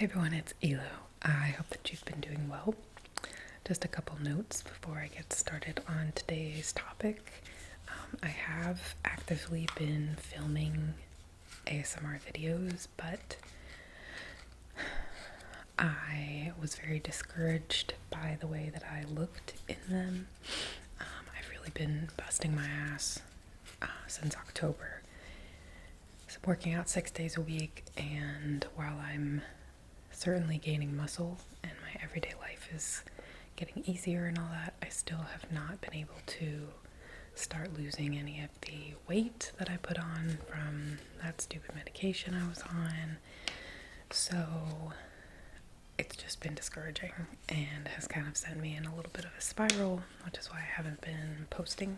Hey everyone, it's Elo. I hope that you've been doing well. Just a couple notes before I get started on today's topic. I have actively been filming ASMR videos, but I was very discouraged by the way that I looked in them. I've really been busting my ass since October. So I'm working out 6 days a week, and while I'm certainly gaining muscle and my everyday life is getting easier and all that, I still have not been able to start losing any of the weight that I put on from that stupid medication I was on. So it's just been discouraging and has kind of sent me in a little bit of a spiral, which is why I haven't been posting.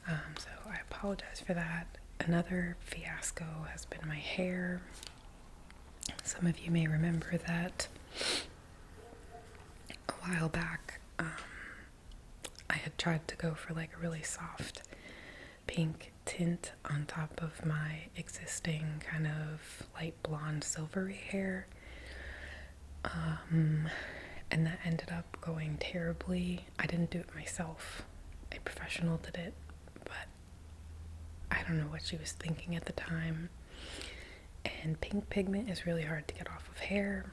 So I apologize for that. Another fiasco has been my hair. Some of you may remember that a while back, I had tried to go for like a really soft pink tint on top of my existing kind of light blonde silvery hair. And that ended up going terribly. I didn't do it myself. A professional did it, but I don't know what she was thinking at the time. And pink pigment is really hard to get off of hair.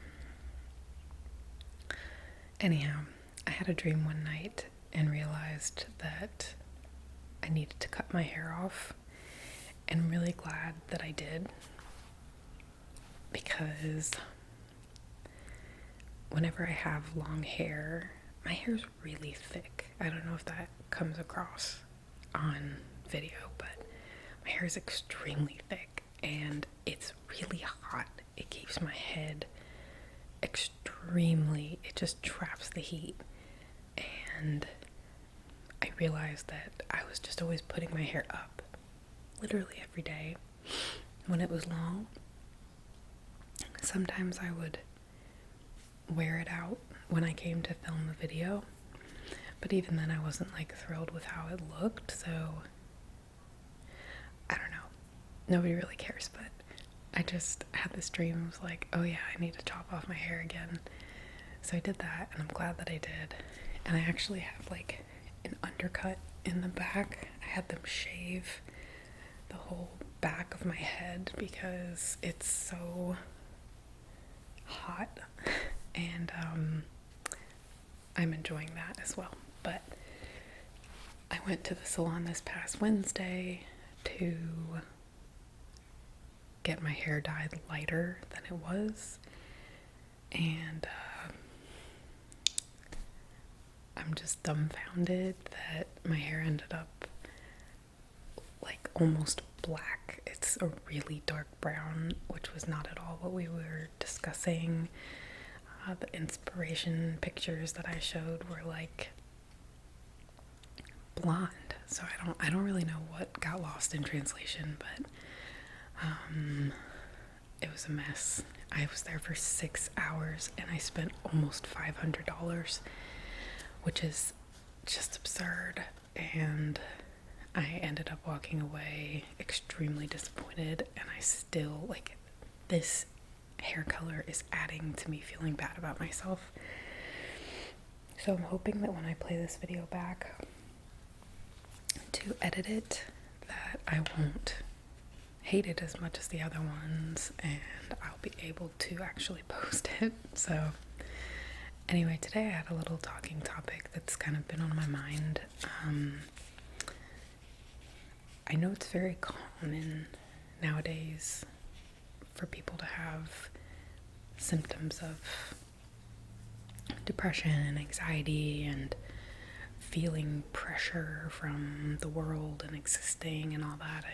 Anyhow, I had a dream one night and realized that I needed to cut my hair off. And I'm really glad that I did, because whenever I have long hair, my hair's really thick. I don't know if that comes across on video, but my hair is extremely thick and it's really hot. It keeps my head it just traps the heat. And I realized that I was just always putting my hair up literally every day when it was long. Sometimes I would wear it out when I came to film the video, but even then I wasn't like thrilled with how it looked. So I don't know, nobody really cares, but I just had this dream. I was like, oh yeah, I need to chop off my hair again. So I did that, and I'm glad that I did. And I actually have like an undercut in the back. I had them shave the whole back of my head because it's so hot, and I'm enjoying that as well. But I went to the salon this past Wednesday to get my hair dyed lighter than it was, and I'm just dumbfounded that my hair ended up like almost black. It's a really dark brown, which was not at all what we were discussing. The inspiration pictures that I showed were like blonde, so I don't really know what got lost in translation, but it was a mess. I was there for 6 hours and I spent almost $500, which is just absurd. And I ended up walking away extremely disappointed, and I still, like, this hair color is adding to me feeling bad about myself. So I'm hoping that when I play this video back to edit it, that I won't hate it as much as the other ones, and I'll be able to actually post it. So anyway, today I had a little talking topic that's kind of been on my mind. I know it's very common nowadays for people to have symptoms of depression and anxiety and feeling pressure from the world and existing and all that.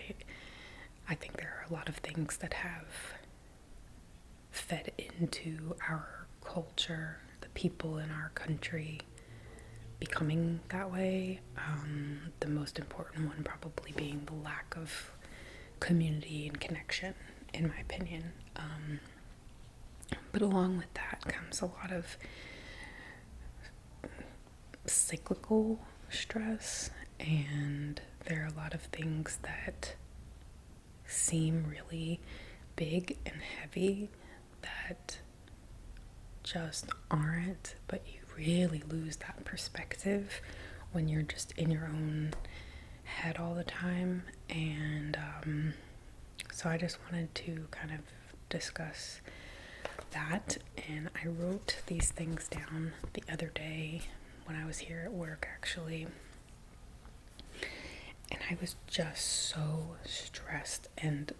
I think there are a lot of things that have fed into our culture, the people in our country becoming that way. The most important one probably being the lack of community and connection, in my opinion. But along with that comes a lot of cyclical stress, and there are a lot of things that seem really big and heavy that just aren't, but you really lose that perspective when you're just in your own head all the time. And so I just wanted to kind of discuss that, and I wrote these things down the other day when I was here at work, actually, and I was just so stressed, and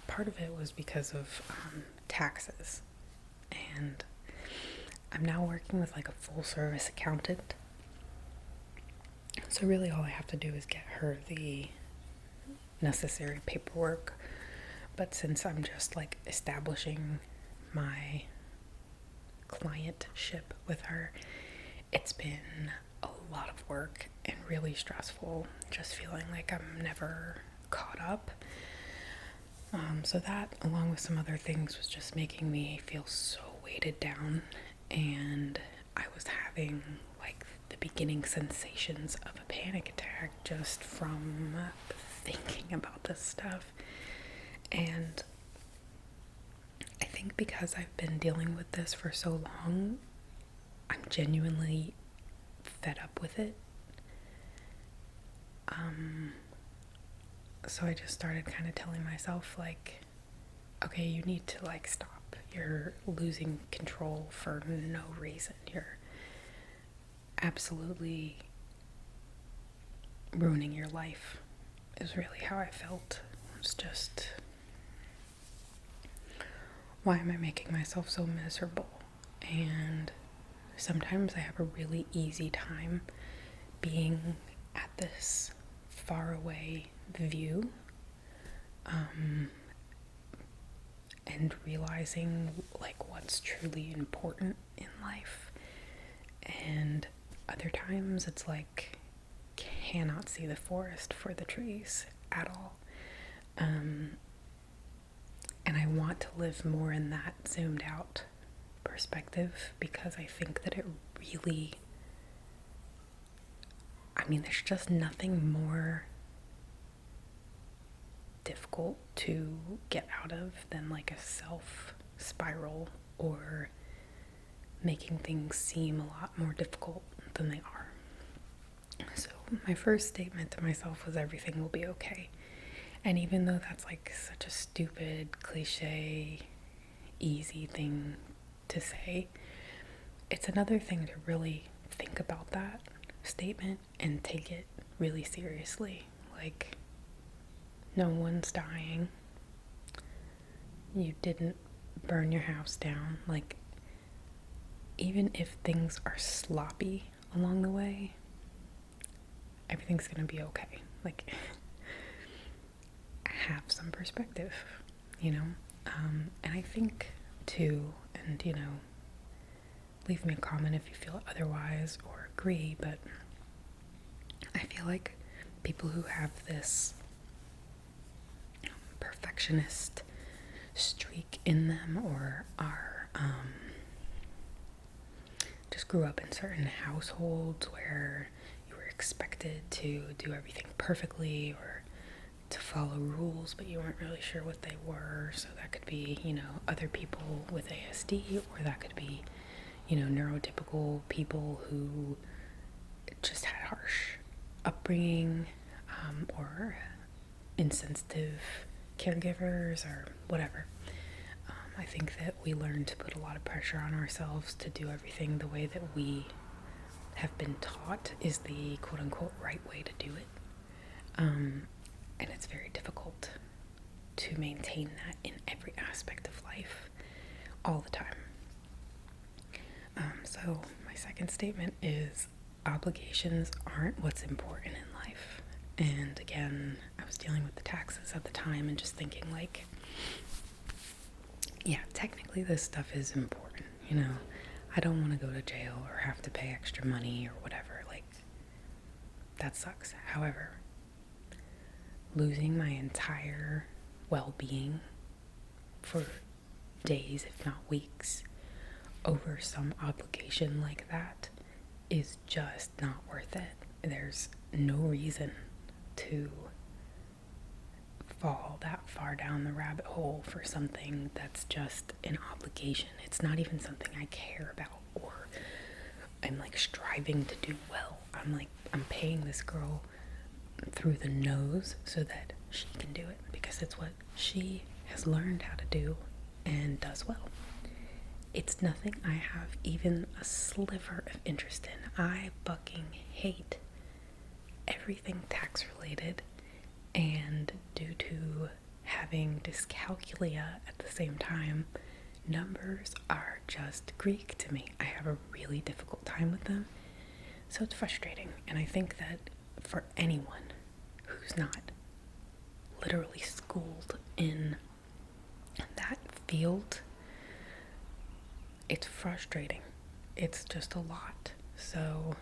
part of it was because of taxes, and I'm now working with like a full service accountant, so really all I have to do is get her the necessary paperwork. But since I'm just like establishing my clientship with her, it's been a lot of work and really stressful, just feeling like I'm never caught up. So that, along with some other things, was just making me feel so weighted down, and I was having like the beginning sensations of a panic attack just from thinking about this stuff. And I think because I've been dealing with this for so long, I'm genuinely fed up with it. So I just started kind of telling myself, like, okay, you need to like stop. You're losing control for no reason. You're absolutely ruining your life, is really how I felt. It's just, why am I making myself so miserable? And sometimes I have a really easy time being at this far away view, and realizing like what's truly important in life. And other times it's like cannot see the forest for the trees at all. And I want to live more in that zoomed out perspective, because I think that it really, I mean, there's just nothing more difficult to get out of than like a self spiral, or making things seem a lot more difficult than they are. So my first statement to myself was everything will be okay. And even though that's like such a stupid, cliche, easy thing to say, it's another thing to really think about that statement and take it really seriously. Like, no one's dying. You didn't burn your house down. Like, even if things are sloppy along the way, everything's gonna be okay. Like, have some perspective, you know? And I think too, and you know, leave me a comment if you feel otherwise or agree, but I feel like people who have this perfectionist streak in them, or are just grew up in certain households where you were expected to do everything perfectly, or to follow rules, but you weren't really sure what they were. So that could be, you know, other people with ASD, or that could be, you know, neurotypical people who just had harsh upbringing, or insensitive caregivers, or whatever. I think that we learn to put a lot of pressure on ourselves to do everything the way that we have been taught is the quote-unquote right way to do it. And it's very difficult to maintain that in every aspect of life all the time. So my second statement is obligations aren't what's important in life. And again, I was dealing with the taxes at the time and just thinking like, yeah, technically this stuff is important, you know. I don't want to go to jail or have to pay extra money or whatever. Like, that sucks. However, losing my entire well-being for days, if not weeks, over some obligation like that is just not worth it. There's no reason to fall that far down the rabbit hole for something that's just an obligation. It's not even something I care about or I'm like striving to do well. I'm paying this girl through the nose so that she can do it because it's what she has learned how to do and does well. It's nothing I have even a sliver of interest in. I fucking hate everything tax related, and due to having dyscalculia at the same time, numbers are just Greek to me. I have a really difficult time with them, so it's frustrating. And I think that for anyone who's not literally schooled in that field, it's frustrating. It's just a lot. So,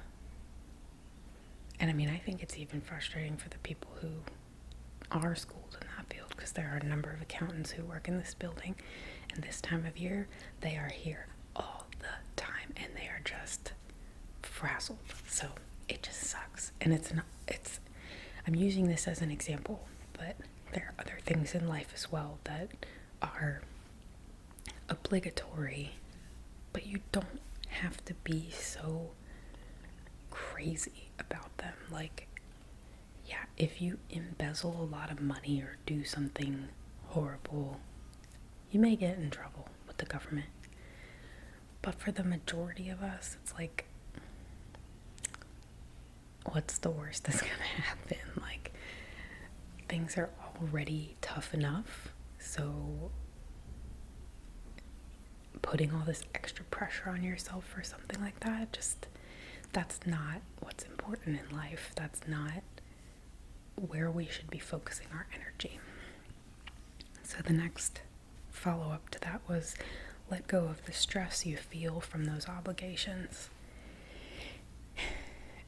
and I mean, I think it's even frustrating for the people who are schooled in that field, because there are a number of accountants who work in this building, and this time of year, they are here all the time, and they are just frazzled. So it just sucks. And I'm using this as an example, but there are other things in life as well that are obligatory, but you don't have to be so crazy about them. Like, yeah, if you embezzle a lot of money or do something horrible, you may get in trouble with the government. But for the majority of us, it's like, what's the worst that's gonna happen? Like, things are already tough enough, so putting all this extra pressure on yourself for something like that, that's not what's important in life. That's not where we should be focusing our energy. So the next follow-up to that was let go of the stress you feel from those obligations.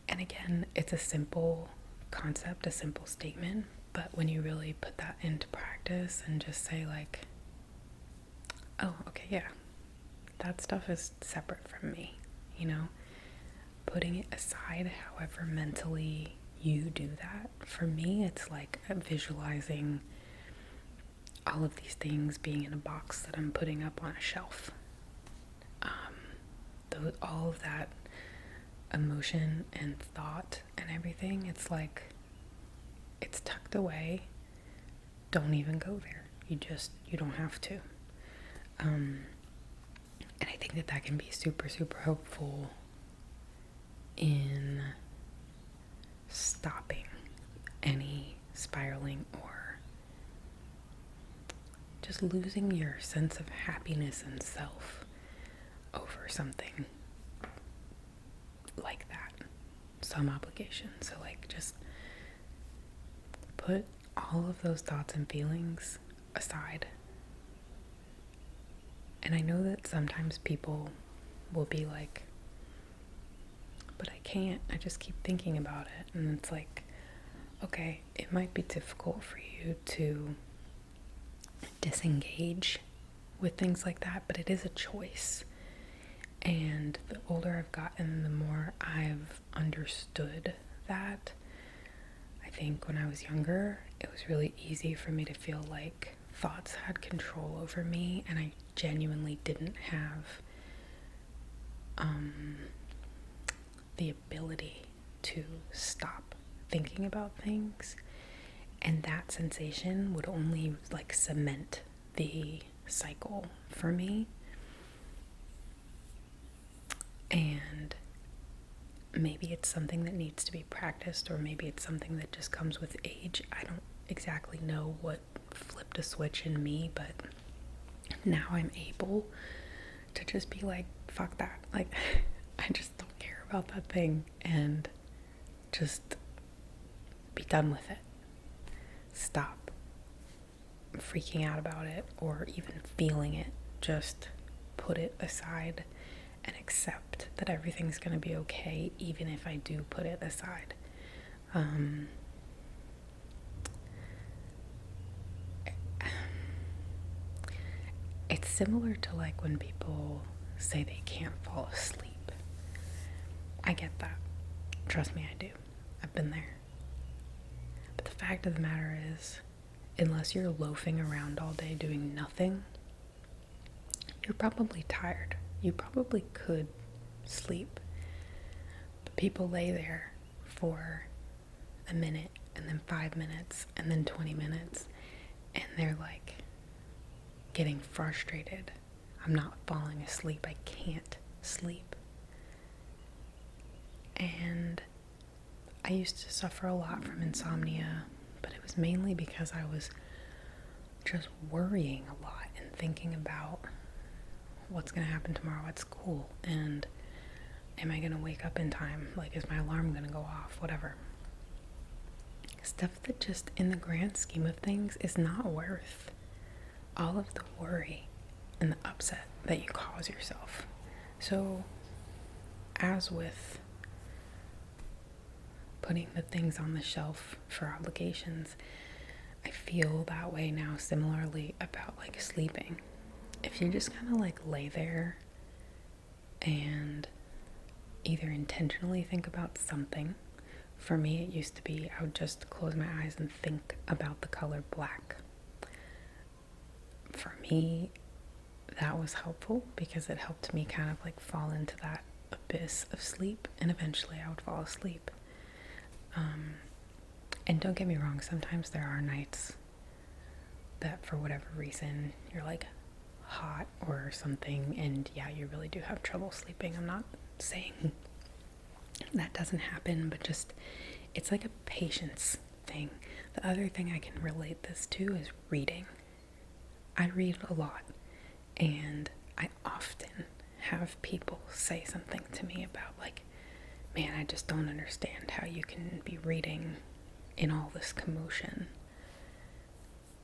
And again, it's a simple concept, a simple statement, but when you really put that into practice and just say like, oh, okay, yeah, that stuff is separate from me, putting it aside, however mentally you do that. For me, it's like visualizing all of these things being in a box that I'm putting up on a shelf. All of that emotion and thought and everything, it's like it's tucked away. Don't even go there. You don't have to. And I think that can be super, super helpful in stopping any spiraling or just losing your sense of happiness and self over something like that, some obligation. So like, just put all of those thoughts and feelings aside. And I know that sometimes people will be like, but I can't, I just keep thinking about it. And it's like, okay, it might be difficult for you to disengage with things like that, but it is a choice. And the older I've gotten, the more I've understood that. I think when I was younger, it was really easy for me to feel like thoughts had control over me, and I genuinely didn't have the ability to stop thinking about things. And that sensation would only like cement the cycle for me. And maybe it's something that needs to be practiced, or maybe it's something that just comes with age. I don't exactly know what flipped a switch in me, but now I'm able to just be like, fuck that. Like, I just don't care about that thing, and just be done with it. Stop freaking out about it or even feeling it. Just put it aside and accept that everything's going to be okay, even if I do put it aside. It's similar to like when people say they can't fall asleep. I get that. Trust me, I do. I've been there. But the fact of the matter is unless you're loafing around all day doing nothing, you're probably tired. You probably could sleep. But people lay there for a minute, and then 5 minutes, and then 20 minutes, and they're like getting frustrated. I'm not falling asleep. I can't sleep. And I used to suffer a lot from insomnia, but it was mainly because I was just worrying a lot and thinking about what's going to happen tomorrow at school, and am I going to wake up in time? Like, is my alarm going to go off? Whatever. Stuff that just, in the grand scheme of things, is not worth all of the worry and the upset that you cause yourself. So, as with putting the things on the shelf for obligations, I feel that way now similarly about like sleeping. If you just kind of like lay there and either intentionally think about something. For me, it used to be I would just close my eyes and think about the color black. For me, that was helpful because it helped me kind of like fall into that abyss of sleep, and eventually I would fall asleep. And don't get me wrong, sometimes there are nights that for whatever reason you're like hot or something, and yeah, you really do have trouble sleeping. I'm not saying that doesn't happen, but just it's like a patience thing. The other thing I can relate this to is reading. I read a lot, and I often have people say something to me about like, man, I just don't understand how you can be reading in all this commotion.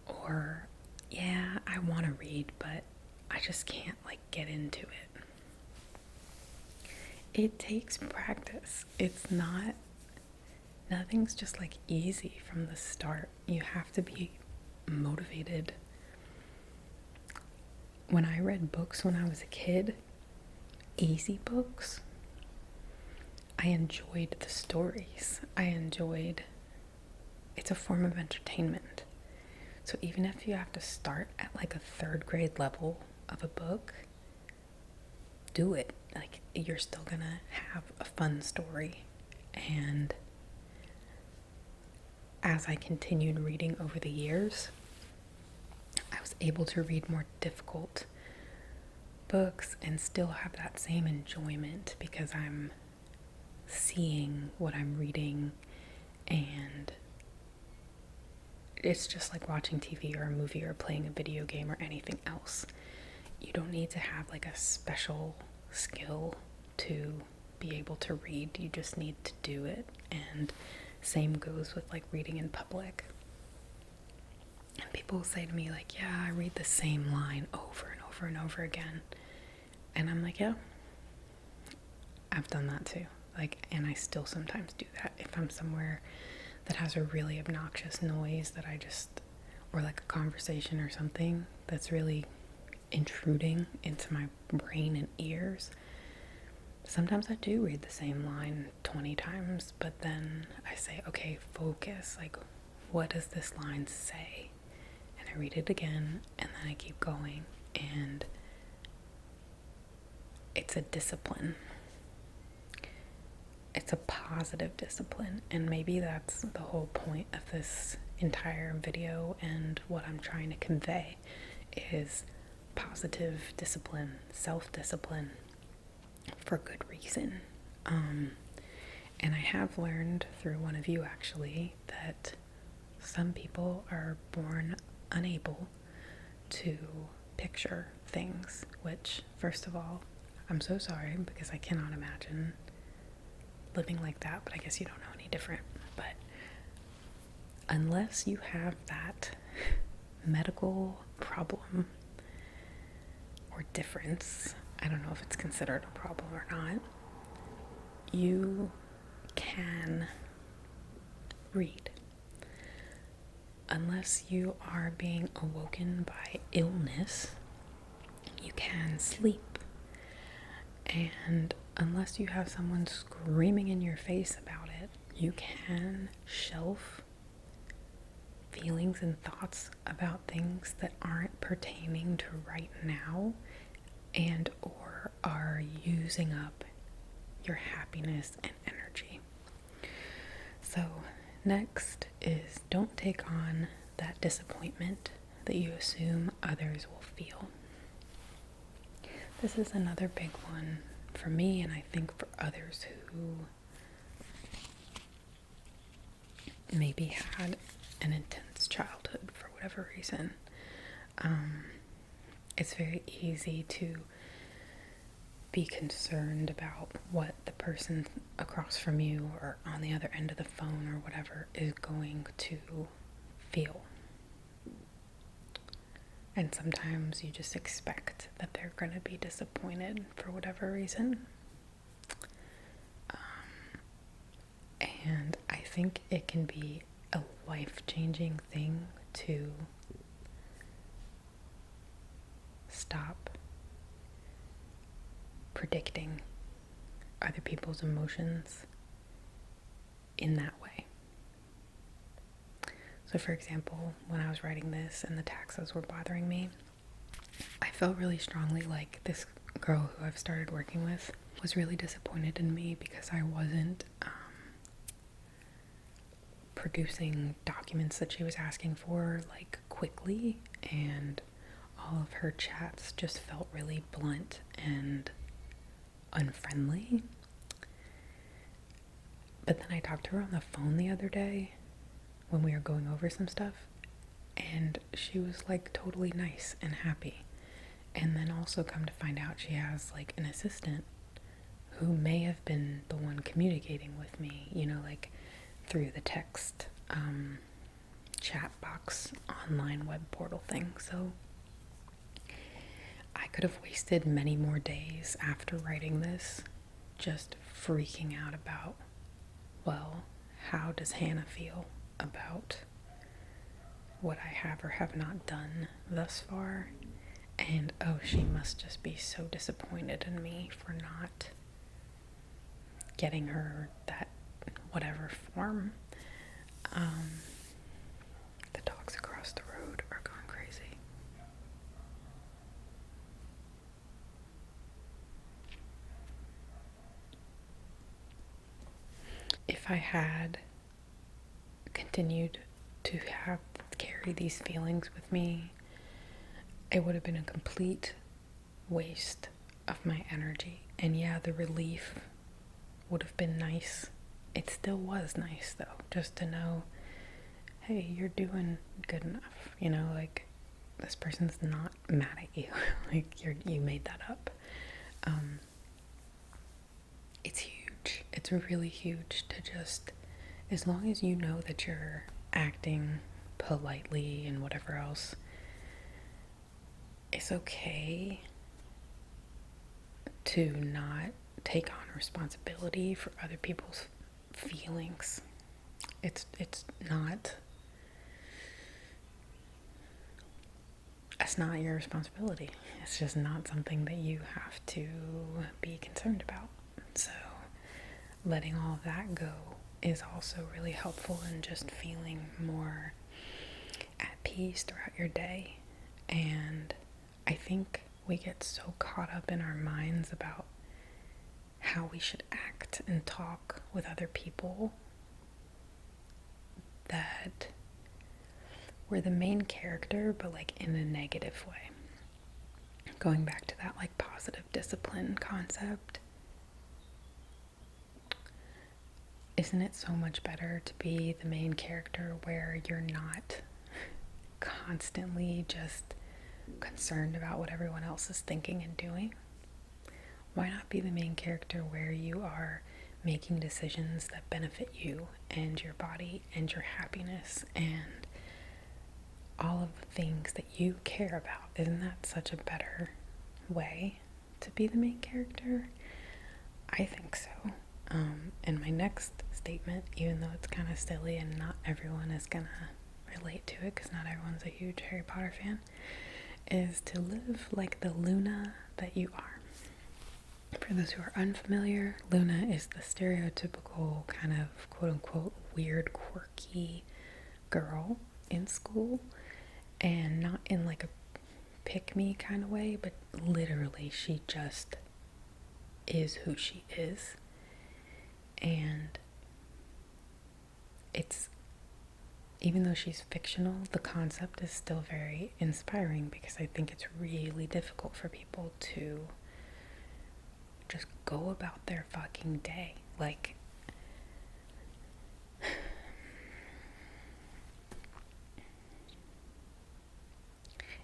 Or, yeah, I want to read, but I just can't like get into it. It takes practice. Nothing's just like easy from the start. You have to be motivated. When I read books when I was a kid, easy books, I enjoyed the stories. It's a form of entertainment. So even if you have to start at like a 3rd grade level of a book, do it. Like, you're still gonna have a fun story. And as I continued reading over the years, I was able to read more difficult books and still have that same enjoyment because I'm seeing what I'm reading, and it's just like watching TV or a movie or playing a video game or anything else. You don't need to have like a special skill to be able to read. You just need to do it. And same goes with like reading in public. And people say to me like, yeah, I read the same line over and over and over again. And I'm like, yeah, I've done that too. Like, and I still sometimes do that if I'm somewhere that has a really obnoxious noise that I just, or like a conversation or something that's really intruding into my brain and ears. Sometimes I do read the same line 20 times, but then I say, okay, focus. Like, what does this line say? And I read it again, and then I keep going. And it's a discipline. It's a positive discipline, and maybe that's the whole point of this entire video and what I'm trying to convey is positive discipline, self-discipline for good reason. And I have learned through one of you actually that some people are born unable to picture things, which, first of all, I'm so sorry because I cannot imagine living like that, but I guess you don't know any different. But unless you have that medical problem or difference, I don't know if it's considered a problem or not, you can read. Unless you are being awoken by illness, you can sleep. And unless you have someone screaming in your face about it, you can shelf feelings and thoughts about things that aren't pertaining to right now and or are using up your happiness and energy. So next is don't take on that disappointment that you assume others will feel. This is another big one for me, and I think for others who maybe had an intense childhood for whatever reason. It's very easy to be concerned about what the person across from you or on the other end of the phone or whatever is going to feel. And sometimes you just expect that they're going to be disappointed for whatever reason. And I think it can be a life-changing thing to stop predicting other people's emotions in that way. So for example, when I was writing this and the taxes were bothering me, I felt really strongly like this girl who I've started working with was really disappointed in me because I wasn't producing documents that she was asking for like quickly, and all of her chats just felt really blunt and unfriendly. But then I talked to her on the phone the other day when we were going over some stuff, and she was like totally nice and happy. And then also come to find out she has like an assistant who may have been the one communicating with me, you know, like through the text chat box online web portal thing. So I could have wasted many more days after writing this just freaking out about, well, how does Hannah feel about what I have or have not done thus far? And oh, she must just be so disappointed in me for not getting her that whatever form. The dogs across the road are going crazy. If I had continued to carry these feelings with me, it would have been a complete waste of my energy. And yeah, the relief would have been nice. It still was nice though, just to know, hey, you're doing good enough, you know, like this person's not mad at you. Like you made that up. It's huge. It's really huge to just, as long as you know that you're acting politely and whatever else, it's okay to not take on responsibility for other people's feelings. It's not your responsibility. It's just not something that you have to be concerned about. So letting all of that go is also really helpful in just feeling more at peace throughout your day. And I think we get so caught up in our minds about how we should act and talk with other people that we're the main character, but like in a negative way. Going back to that like positive discipline concept, isn't it so much better to be the main character where you're not constantly just concerned about what everyone else is thinking and doing? Why not be the main character where you are making decisions that benefit you and your body and your happiness and all of the things that you care about? Isn't that such a better way to be the main character? I think so. And my next statement, even though it's kind of silly and not everyone is gonna relate to it because not everyone's a huge Harry Potter fan, is to live like the Luna that you are. For those who are unfamiliar, Luna is the stereotypical kind of quote-unquote weird, quirky girl in school, and not in like a pick me kind of way, but literally she just is who she is. And it's, even though she's fictional, the concept is still very inspiring, because I think it's really difficult for people to just go about their fucking day. Like,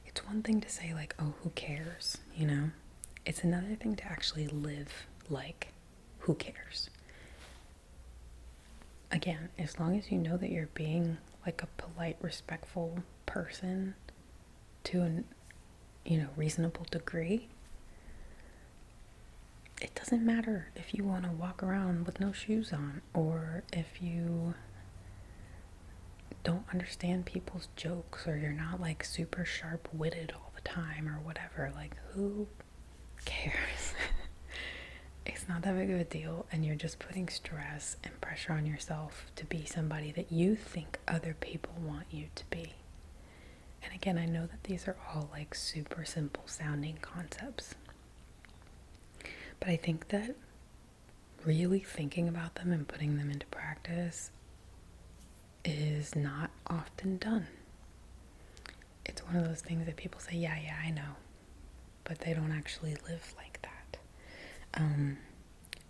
it's one thing to say like, oh, who cares, you know? It's another thing to actually live like, who cares? Again, as long as you know that you're being like a polite, respectful person to an, reasonable degree, it doesn't matter if you want to walk around with no shoes on, or if you don't understand people's jokes, or you're not like super sharp-witted all the time or whatever. Like, who cares? It's not that big of a deal, and you're just putting stress and pressure on yourself to be somebody that you think other people want you to be. And again, I know that these are all like super simple sounding concepts, but I think that really thinking about them and putting them into practice is not often done. It's one of those things that people say, yeah, I know, but they don't actually live like that.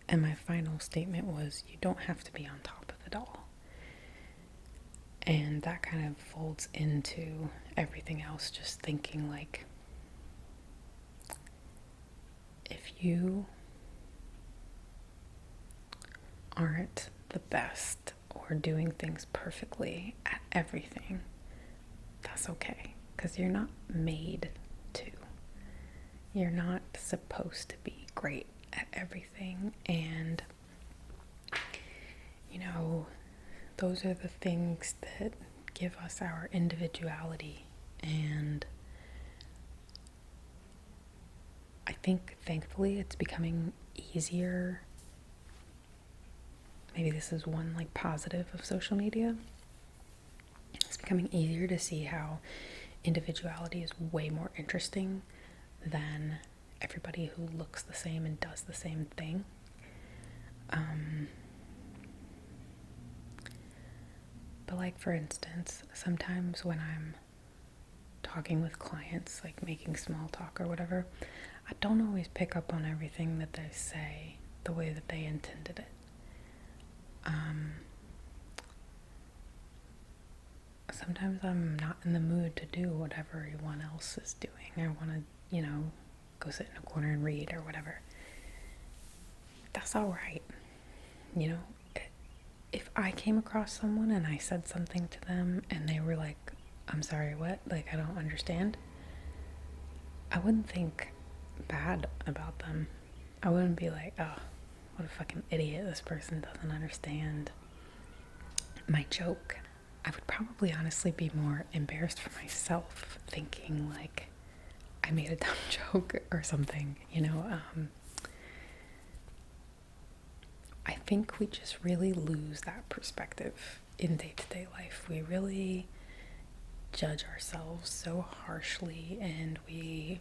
And my final statement was, you don't have to be on top of it all. And that kind of folds into everything else, just thinking like, if you aren't the best or doing things perfectly at everything, that's okay, because you're not made to. You're not supposed to be great at everything. And those are the things that give us our individuality. And I think thankfully it's becoming easier. Maybe this is one like positive of social media. It's becoming easier to see how individuality is way more interesting than everybody who looks the same and does the same thing. But like, for instance, sometimes when I'm talking with clients, like making small talk or whatever, I don't always pick up on everything that they say the way that they intended it. Sometimes I'm not in the mood to do what everyone else is doing. I want to, go sit in a corner and read or whatever. That's all right. If I came across someone and I said something to them and they were like, I'm sorry, what? Like, I don't understand. I wouldn't think bad about them. I wouldn't be like, oh, what a fucking idiot, this person doesn't understand my joke. I would probably honestly be more embarrassed for myself, thinking like I made a dumb joke or something, I think we just really lose that perspective in day-to-day life. We really judge ourselves so harshly, and we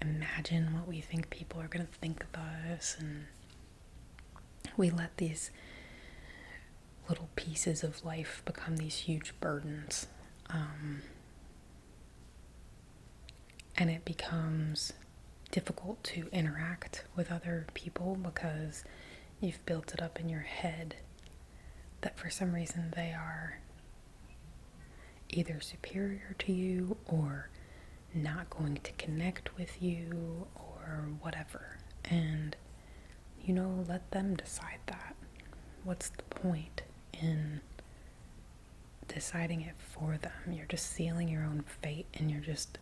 imagine what we think people are going to think of us, and we let these little pieces of life become these huge burdens. And it becomes difficult to interact with other people because you've built it up in your head that for some reason they are either superior to you or not going to connect with you or whatever. And, let them decide that. What's the point in deciding it for them? You're just sealing your own fate, and you're just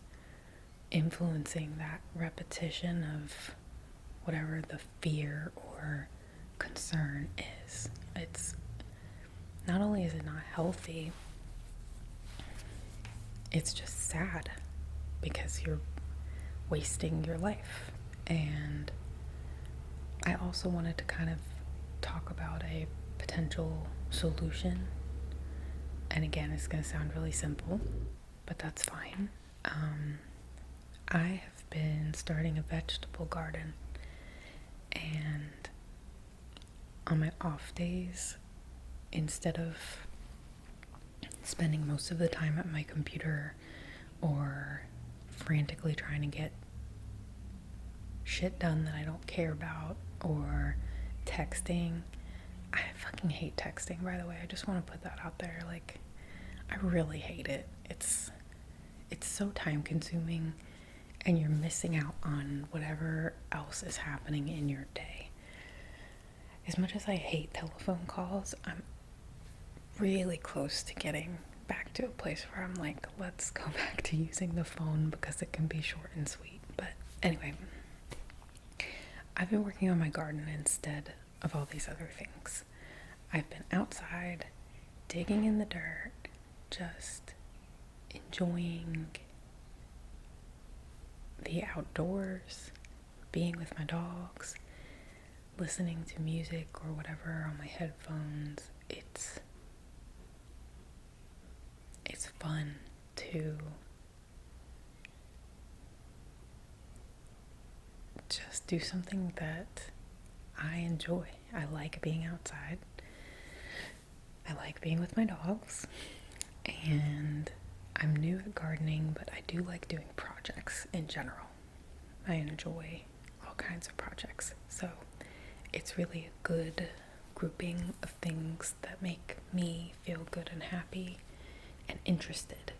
influencing that repetition of whatever the fear or concern is. It's not only is it not healthy, it's just sad because you're wasting your life. And I also wanted to kind of talk about a potential solution and again, it's going to sound really simple, but that's fine. I have been starting a vegetable garden, and on my off days, instead of spending most of the time at my computer or frantically trying to get shit done that I don't care about, or texting. I fucking hate texting, by the way. I just want to put that out there. Like, I really hate it. It's so time consuming, and you're missing out on whatever else is happening in your day. As much as I hate telephone calls, I'm really close to getting back to a place where I'm like, let's go back to using the phone because it can be short and sweet. But anyway, I've been working on my garden instead of all these other things. I've been outside, digging in the dirt, just enjoying the outdoors, being with my dogs, listening to music or whatever on my headphones. It's fun to just do something that I enjoy. I like being outside. I like being with my dogs. And I'm new at gardening, but I do like doing projects in general. I enjoy all kinds of projects. So it's really a good grouping of things that make me feel good and happy and interested.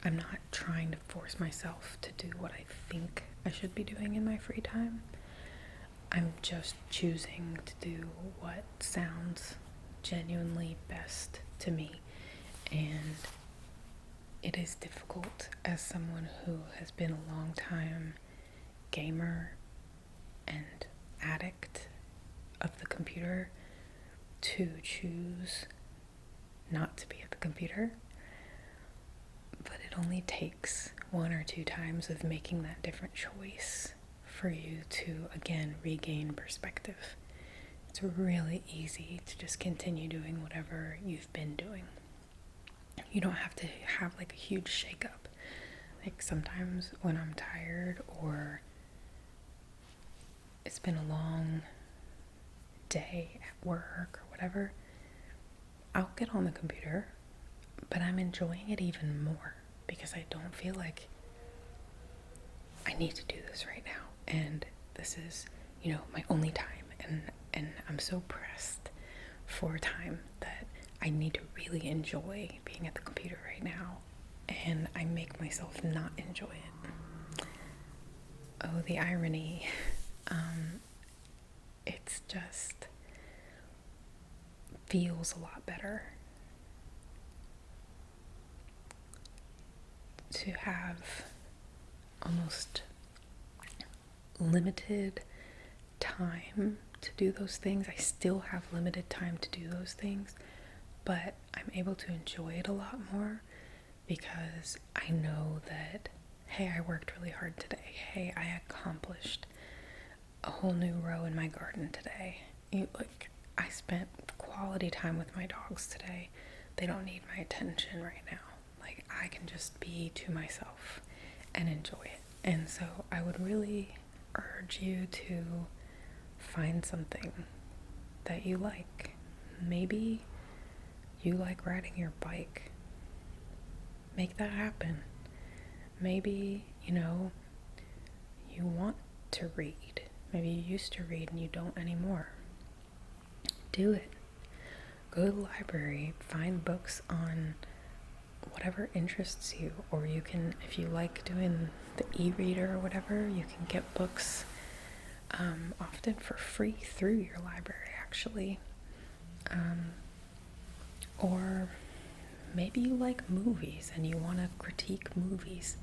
I'm not trying to force myself to do what I think I should be doing in my free time. I'm just choosing to do what sounds genuinely best to me. And it is difficult as someone who has been a long time gamer and addict of the computer to choose not to be at the computer. But it only takes one or two times of making that different choice for you to, again, regain perspective. It's really easy to just continue doing whatever you've been doing. You don't have to have like a huge shakeup. Like sometimes when I'm tired or it's been a long day at work or whatever, I'll get on the computer, but I'm enjoying it even more because I don't feel like I need to do this right now. And this is, my only time. And I'm so pressed for time that I need to really enjoy being at the computer right now. And I make myself not enjoy it. Oh, the irony. It's just feels a lot better to have almost limited time to do those things. I still have limited time to do those things, but I'm able to enjoy it a lot more because I know that, hey, I worked really hard today. Hey, I accomplished a whole new row in my garden today. I spent quality time with my dogs today. They don't need my attention right now. Like, I can just be to myself and enjoy it. And so I would really urge you to find something that you like. Maybe you like riding your bike. Make that happen. Maybe, you want to read. Maybe you used to read and you don't anymore. Do it. Go to the library, find books on whatever interests you, or you can, if you like doing the e-reader or whatever, you can get books often for free through your library, actually. Or maybe you like movies and you want to critique movies.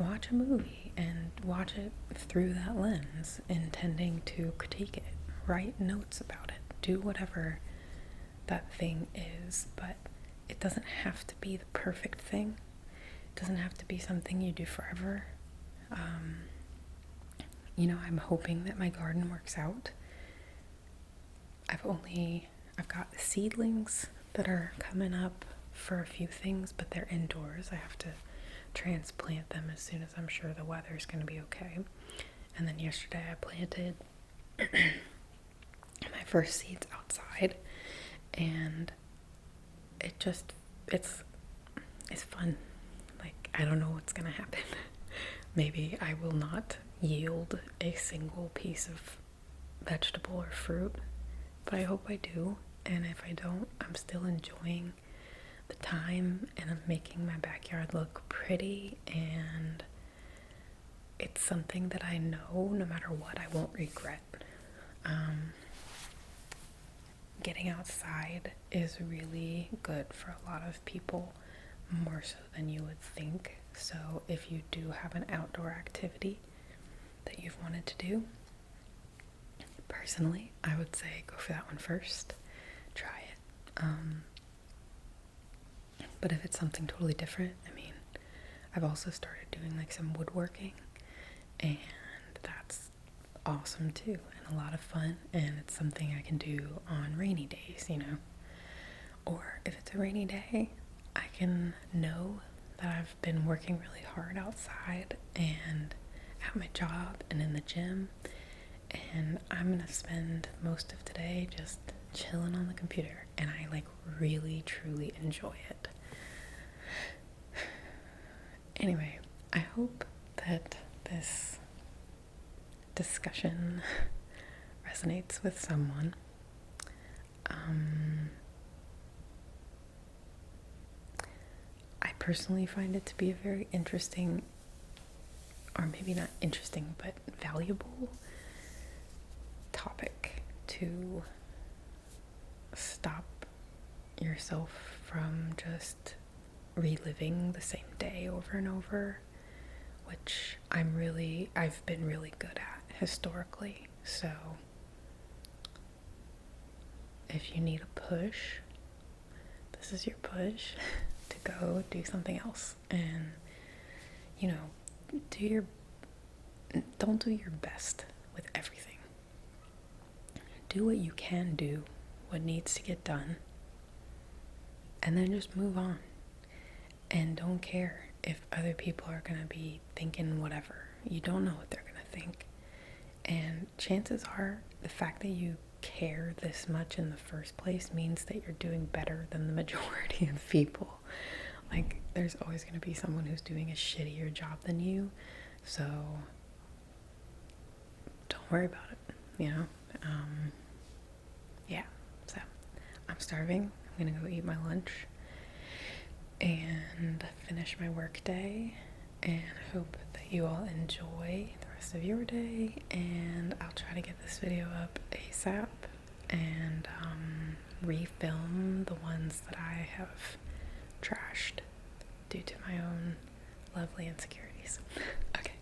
Watch a movie and watch it through that lens, intending to critique it. Write notes about it. Do whatever that thing is, but it doesn't have to be the perfect thing. It doesn't have to be something you do forever. I'm hoping that my garden works out. I've got seedlings that are coming up for a few things, but they're indoors. I have to transplant them as soon as I'm sure the weather's going to be okay. And then yesterday I planted my first seeds outside, and it's fun. Like, I don't know what's gonna happen. Maybe I will not yield a single piece of vegetable or fruit, but I hope I do. And if I don't, I'm still enjoying the time, and I'm making my backyard look pretty, and it's something that I know no matter what I won't regret. Getting outside is really good for a lot of people, more so than you would think. So if you do have an outdoor activity that you've wanted to do, personally, I would say go for that one first. Try it. But if it's something totally different, I mean, I've also started doing like some woodworking, and that's awesome too, and a lot of fun, and it's something I can do on rainy days, you know. Or if it's a rainy day, I can know that I've been working really hard outside and at my job and in the gym, and I'm gonna spend most of today just chilling on the computer, and I like really truly enjoy it. Anyway, I hope that this discussion resonates with someone. I personally find it to be a very interesting, or maybe not interesting, but valuable topic to stop yourself from just reliving the same day over and over, which I've been really good at historically. So if you need a push, this is your push to go do something else. And, you know, don't do your best with everything. Do what you can do, what needs to get done, and then just move on. And don't care if other people are going to be thinking whatever. You don't know what they're going to think. And chances are the fact that you care this much in the first place means that you're doing better than the majority of people. Like, there's always going to be someone who's doing a shittier job than you. So don't worry about it, you know? Yeah, so I'm starving. I'm going to go eat my lunch and finish my work day, and I hope that you all enjoy the rest of your day, and I'll try to get this video up ASAP and refilm the ones that I have trashed due to my own lovely insecurities. Okay,